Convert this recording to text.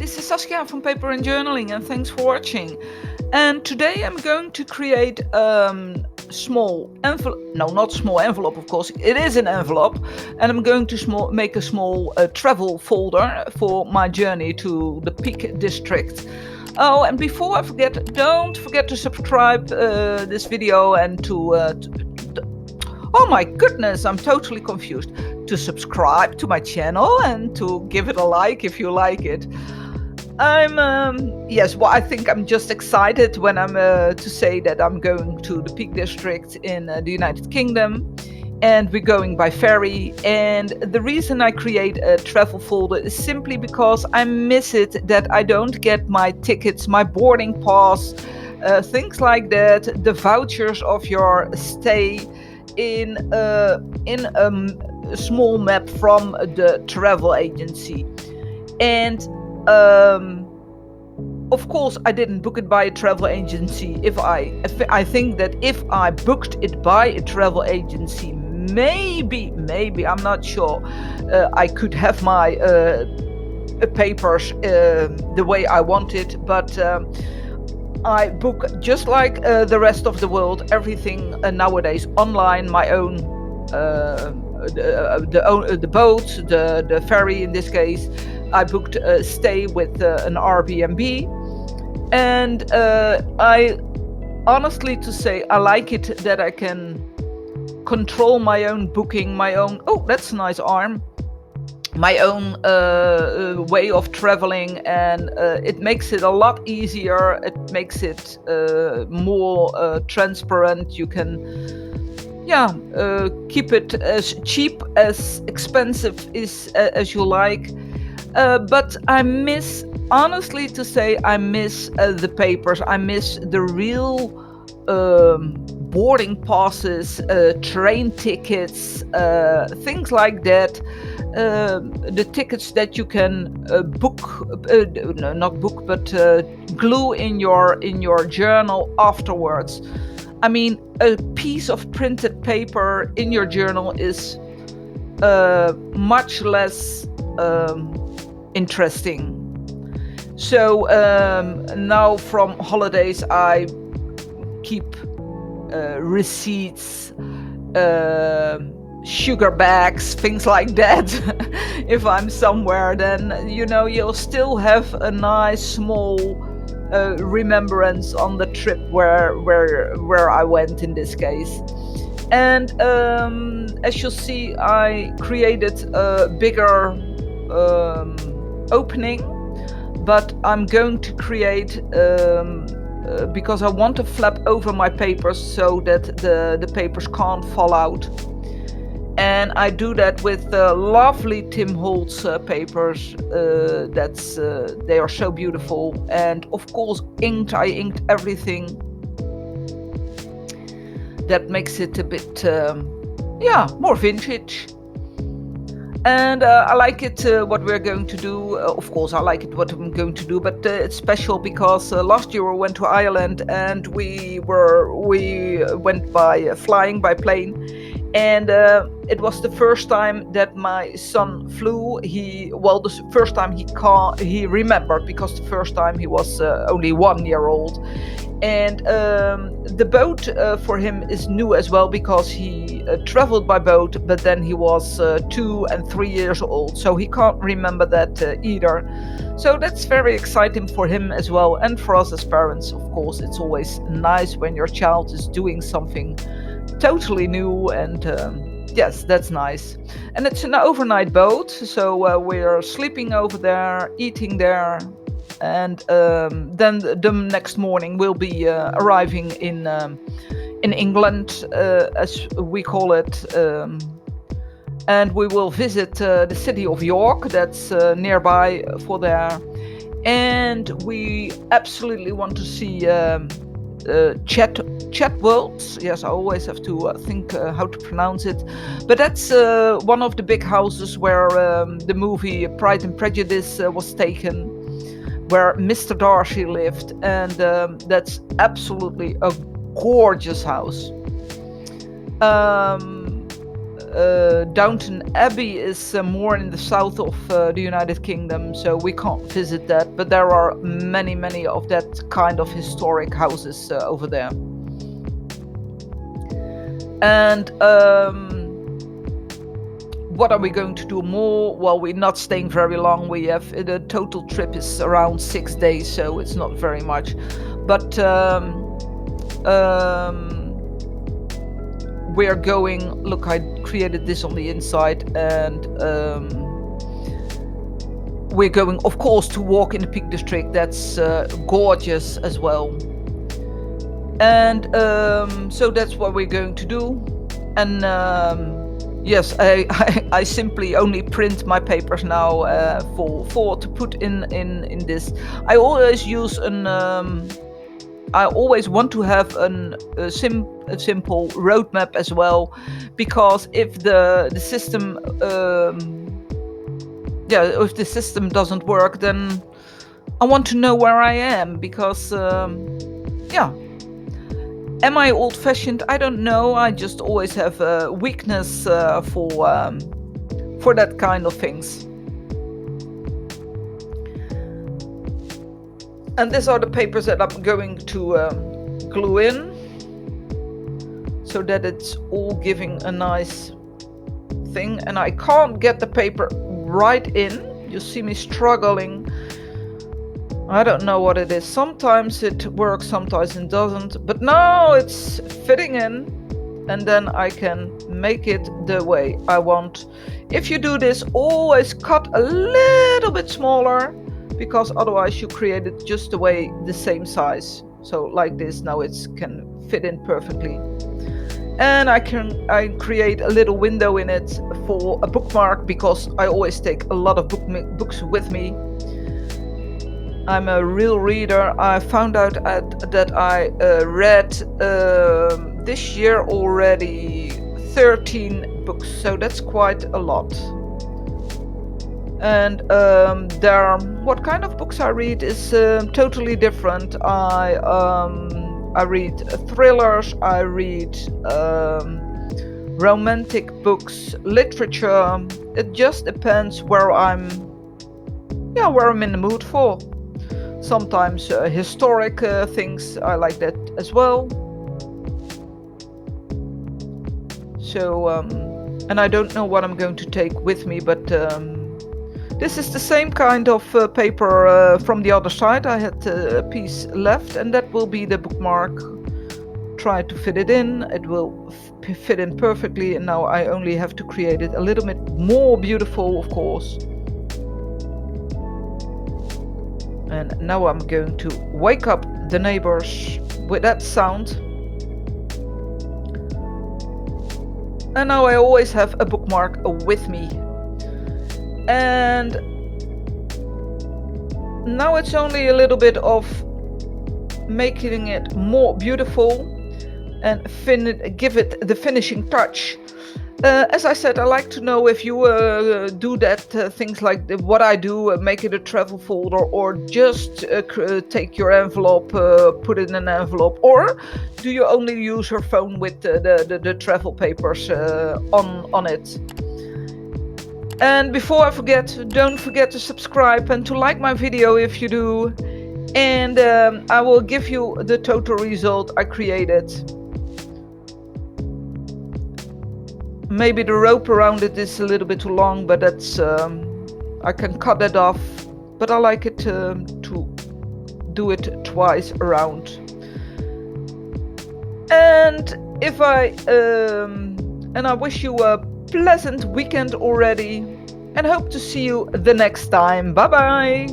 this is Saskia from Paper and Journaling, and thanks for watching. And today I'm going to create small envelope. No, not small envelope, of course. It is an envelope, and I'm going to make a small travel folder for my journey to the Peak District. Oh, and before I forget, don't forget to subscribe this video and oh my goodness, I'm totally confused. To subscribe to my channel and to give it a like if you like it. I think I'm just excited when I'm to say that I'm going to the Peak District in the United Kingdom, and we're going by ferry. And the reason I create a travel folder is simply because I miss it that I don't get my tickets, my boarding pass, things like that, the vouchers of your stay in a small map from the travel agency. And of course, I didn't book it by a travel agency. I think that if I booked it by a travel agency, maybe I'm not sure, I could have my papers the way I want it, but I book just like the rest of the world, everything nowadays online, my own the boat, the ferry in this case. I booked a stay with an Airbnb, and I honestly to say I like it that I can control my own booking, my own, oh that's a nice arm, my own way of traveling, and it makes it a lot easier. It makes it more transparent. You can keep it as cheap, as expensive as you like. But I miss, honestly to say, I miss the papers. I miss the real boarding passes, train tickets, things like that. The tickets that you can book, no, not book, but glue in your journal afterwards. I mean, a piece of printed paper in your journal is much less interesting. So now from holidays I keep receipts, sugar bags, things like that. If I'm somewhere, then you'll still have a nice small remembrance on the trip where I went in this case. And as you see, I created a bigger opening, but I'm going to create because I want to flap over my papers so that the papers can't fall out. And I do that with lovely Tim Holtz papers. They are so beautiful, and of course I inked everything. That makes it a bit more vintage. And I like it what we're going to do. Of course I like it what I'm going to do, but it's special because last year we went to Ireland, and we went by flying by plane, and it was the first time that my son flew. The first time he remembered, because the first time he was only 1 year old. And the boat for him is new as well, because he traveled by boat, but then he was 2 and 3 years old, so he can't remember that either. So that's very exciting for him as well, and for us as parents. Of course, it's always nice when your child is doing something totally new, and yes, that's nice. And it's an overnight boat, so we're sleeping over there, eating there, and then the next morning we'll be arriving in England, as we call it, and we will visit the city of York, that's nearby for there. And we absolutely want to see Chatwells. Yes, I always have to think how to pronounce it, but that's one of the big houses where the movie Pride and Prejudice was taken, where Mr. Darcy lived, and that's absolutely a gorgeous house. Downton Abbey is more in the south of the United Kingdom, so we can't visit that. But there are many of that kind of historic houses over there. And what are we going to do more? Well, we're not staying very long. We have the total trip is around 6 days, so it's not very much. But we are going. Look, I created this on the inside, and we're going, of course, to walk in the Peak District. That's gorgeous as well. And so that's what we're going to do. And yes, I simply only print my papers now for to put in this. I always use I always want to have a simple roadmap as well, because if the system if the system doesn't work, then I want to know where I am, because am I old-fashioned? I don't know. I just always have a weakness for that kind of things. And these are the papers that I'm going to glue in, so that it's all giving a nice thing. And I can't get the paper right in. You see me struggling. I don't know what it is. Sometimes it works, sometimes it doesn't. But now it's fitting in, and then I can make it the way I want. If you do this, always cut a little bit smaller, because otherwise you create it just the same size. So like this, now it can fit in perfectly. And I create a little window in it for a bookmark, because I always take a lot of books with me. I'm a real reader. I found out that I read this year already 13 books, so that's quite a lot. And what kind of books I read is totally different. I read thrillers, I read romantic books, literature. It just depends where I'm in the mood for. Sometimes historic things, I like that as well. So, and I don't know what I'm going to take with me, but this is the same kind of paper from the other side. I had a piece left, and that will be the bookmark. Try to fit it in. It will fit in perfectly, and now I only have to create it a little bit more beautiful, of course. And now I'm going to wake up the neighbors with that sound. And now I always have a bookmark with me. And now it's only a little bit of making it more beautiful and give it the finishing touch. As I said, I like to know if you do that, things like what I do, make it a travel folder, or just take your envelope, put it in an envelope, or do you only use your phone with the travel papers on it? And before I forget, don't forget to subscribe and to like my video if you do. And I will give you the total result I created. Maybe the rope around it is a little bit too long, but that's I can cut that off. But I like it to do it twice around. And I wish you a pleasant weekend already, and hope to see you the next time. Bye bye.